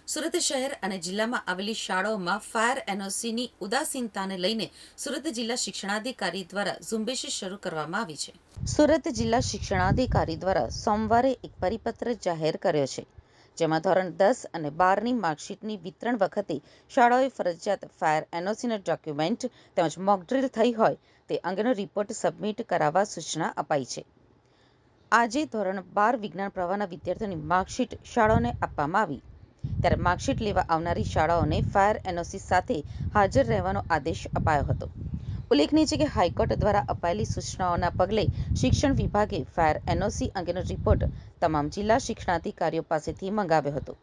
સુરત શહેર અને જિલ્લામાં આવેલી શાળાઓમાં ફાયર એનઓસીની ઉદાસીનતાને લઈને સુરત જિલ્લા શિક્ષણાધિકારી દ્વારા ઝુંબેશ શરૂ કરવામાં આવી છે। સુરત જિલ્લા શિક્ષણાધિકારી દ્વારા સોમવારે એક પરિપત્ર જાહેર કર્યો છે, જેમાં ધોરણ 10 અને 12ની માર્કશીટની વિતરણ વખતે શાળાઓએ ફરજિયાત ફાયર એનઓસીના ડોક્યુમેન્ટ તેમજ મોકડ્રીલ થઈ હોય તે અંગેનો રિપોર્ટ સબમિટ કરાવવા સૂચના અપાઈ છે। આજે ધોરણ 12 વિજ્ઞાન પ્રવાહના વિદ્યાર્થીઓની માર્કશીટ શાળાઓને આપવામાં આવી, ત્યારે માર્કશીટ લેવા આવનારી શાળાઓને ફાયર એનઓસી સાથે હાજર રહેવાનો આદેશ અપાયો હતો। ઉલ્લેખનીય છે કે હાઈકોર્ટ દ્વારા અપાયેલી સૂચનાઓના પગલે શિક્ષણ વિભાગે ફાયર એનઓસી અંગેનો રિપોર્ટ તમામ જિલ્લા શિક્ષણાધિકારીઓ પાસેથી મંગાવ્યો હતો,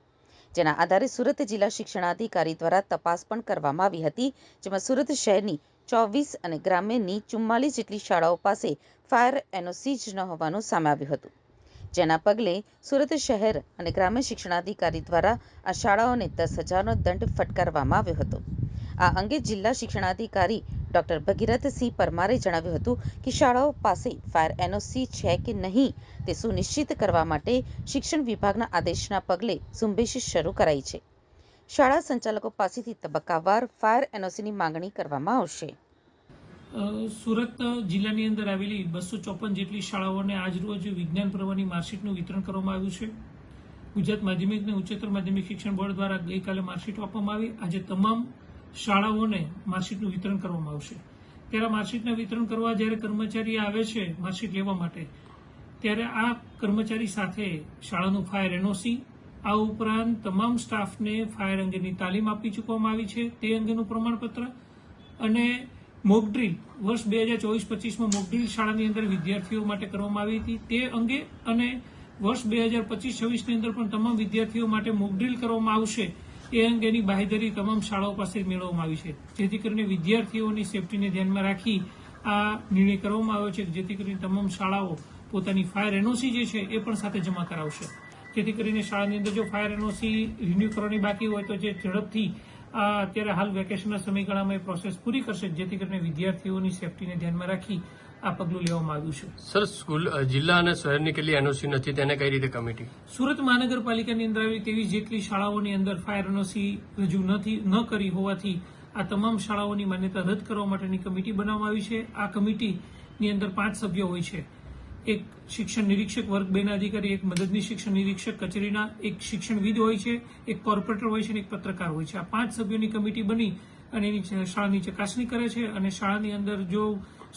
જેના આધારે સુરત જિલ્લા શિક્ષણાધિકારી દ્વારા તપાસ પણ કરવામાં આવી હતી, જેમાં સુરત શહેરની 24 અને ગ્રામ્યની 44 જેટલી શાળાઓ પાસે ફાયર એનઓસી જ ન હોવાનું સામે આવ્યું હતું, જેના પગલે સુરત શહેર અને ગ્રામ્ય શિક્ષણાધિકારી દ્વારા આ શાળાઓને 10,000નો દંડ ફટકારવામાં આવ્યો હતો। આ અંગે જિલ્લા શિક્ષણાધિકારી ડોક્ટર ભગીરથસિંહ પરમારે જણાવ્યું હતું કે શાળાઓ પાસે ફાયર એનઓસી છે કે નહીં તે સુનિશ્ચિત કરવા માટે શિક્ષણ વિભાગના આદેશના પગલે ઝુંબેશ શરૂ કરાઈ છે। શાળા સંચાલકો પાસેથી તબક્કાવાર ફાયર એનઓસીની માંગણી કરવામાં આવશે। સુરત જિલ્લાની અંદર આવેલી 254 જેટલી શાળાઓને આજરોજ વિજ્ઞાન પ્રવાહની માર્કશીટનું વિતરણ કરવામાં આવ્યું છે। ગુજરાત માધ્યમિક અને ઉચ્ચતર માધ્યમિક શિક્ષણ બોર્ડ દ્વારા ગઈકાલે માર્કશીટ આપવામાં આવી। આજે તમામ શાળાઓને માર્કશીટનું વિતરણ કરવામાં આવશે। ત્યારે માર્કશીટના વિતરણ કરવા જ્યારે કર્મચારી આવે છે માર્કશીટ લેવા માટે, ત્યારે આ કર્મચારી સાથે શાળાનું ફાયર એનઓસી, આ ઉપરાંત તમામ સ્ટાફને ફાયર અંગેની તાલીમ આપી ચૂકવામાં આવી છે તે અંગેનું પ્રમાણપત્ર અને મોકડ્રીલ વર્ષ 2024-25માં મોકડ્રીલ શાળાની અંદર વિદ્યાર્થીઓ માટે કરવામાં આવી હતી તે અંગે અને વર્ષ 2025-26ની અંદર પણ તમામ વિદ્યાર્થીઓ માટે મોકડ્રીલ કરવામાં આવશે એ અંગેની બાંહેધરી તમામ શાળાઓ પાસે મેળવવામાં આવી છે, જેથી કરીને વિદ્યાર્થીઓની સેફટીને ધ્યાનમાં રાખી આ નિર્ણય કરવામાં આવ્યો છે, જેથી કરીને તમામ શાળાઓ પોતાની ફાયર એનઓસી જે છે એ પણ સાથે જમા કરાવશે, જેથી કરીને શાળાની અંદર જો ફાયર એનઓસી રિન્યુ કરવાની બાકી હોય તો જે ઝડપથી અત્યારે હાલ વેકેશનના સમયગાળામાં એ પ્રોસેસ પૂરી કરશે, જેથી કરીને વિદ્યાર્થીઓની સેફટીને ધ્યાનમાં રાખી આ પગલું લેવામાં આવ્યું છે। સર, સ્કૂલ જિલ્લા અને શહેરની કેટલી એનઓસી નથી તેને કઈ રીતે કમિટી? સુરત મહાનગરપાલિકાની અંદર આવેલી 23 જેટલી શાળાઓની અંદર ફાયર એનઓસી રજૂ ન કરી હોવાથી આ તમામ શાળાઓની માન્યતા રદ કરવા માટેની કમિટી બનાવવામાં આવી છે। આ કમિટીની અંદર 5 સભ્યો હોય છે, એક શિક્ષણ નિરીક્ષક વર્ગ 2ના અધિકારી, એક મદદની શિક્ષણ નિરીક્ષક કચેરીના, એક શિક્ષણવિદ હોય છે, એક કોર્પોરેટર હોય છે અને એક પત્રકાર હોય છે। આ 5 સભ્યોની કમિટી બની અને એની શાળાની ચકાસણી કરે છે અને શાળાની અંદર જો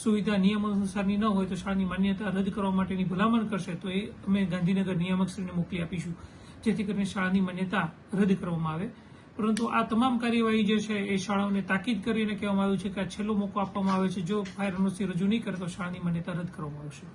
સુવિધા નિયમ અનુસારની ન હોય તો શાળાની માન્યતા રદ કરવા માટેની ભલામણ કરશે તો એ અમે ગાંધીનગર નિયામકશ્રીને મોકલી આપીશું, જેથી કરીને શાળાની માન્યતા રદ કરવામાં આવે। પરંતુ આ તમામ કાર્યવાહી જે છે એ શાળાઓને તાકીદ કરીને કહેવામાં આવ્યું છે કે આ છેલ્લો મોકો આપવામાં આવે છે, જો ફાયર એનઓસી રજૂ નહીં કરે તો શાળાની માન્યતા રદ કરવામાં આવશે।